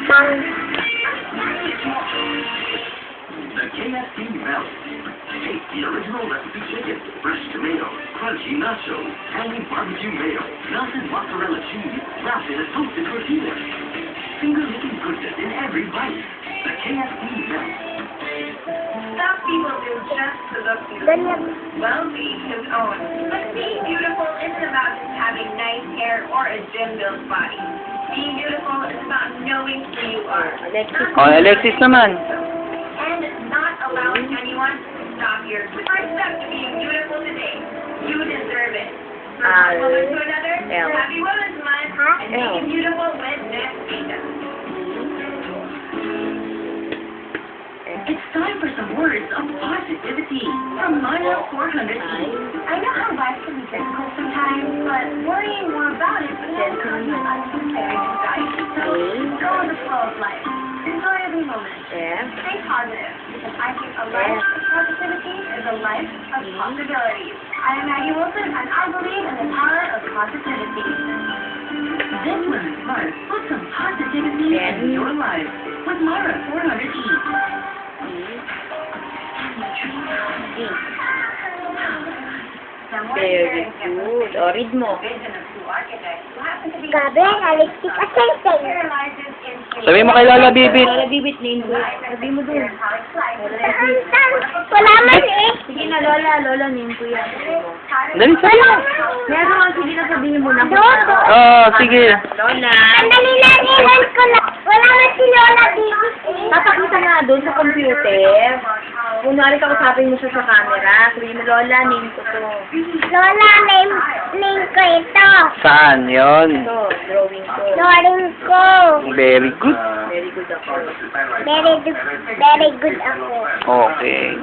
Bang. The KFC Melt. Taste the original recipe chicken, fresh tomato, crunchy nachos, tangy barbecue mayo, melted mozzarella cheese, wrapped in a toasted tortilla. Finger-licking goodness in every bite. The KFC Melt. Some people do just to look beautiful. Ganyan. Well, to each his own. But being beautiful isn't about just having nice hair or a gym-built body. Being beautiful is about knowing who you are. Oh, Alexis naman. And not allowing anyone to stop your first step to being beautiful today. You deserve it. From one woman to another, L. Happy Women's Month, and L. being beautiful with Nesvita. It's time for some words of positivity from Mara 400E. I know how life can be difficult sometimes, but worrying more about it can cause an unnecessary anxiety. So go with the flow of life. Enjoy every moment. Yeah. Stay positive, because I think a life of positivity is a life of possibilities. I am Maggie Wilson, and I believe in the power of positivity. This Women's Month, put some positivity in your life with Mara 400E. Very good. O, read mo. Gabi, Alexis Asenseng. Sabi mo kay Lola Bibit. Lola Bibit, name ko. Sabi mo dun. Wala man eh. Sige na, Lola. Lola, name ko yan. Dali, sabi mo. Meron, sige na, sabihin mo na. Dodo. Oh, sige. Lola. Sandali na, iwan ko na. Wala man si Lola Bibit eh. Papakita nga doon sa computer. Kunwari kausapin mo siya sa camera. Sabihin mo, Lola, name ko to. Lola, name ko ito. Saan yon? Ito, drawing ko. Drawing ko. Very good. Very good ako. Very good ako. Okay.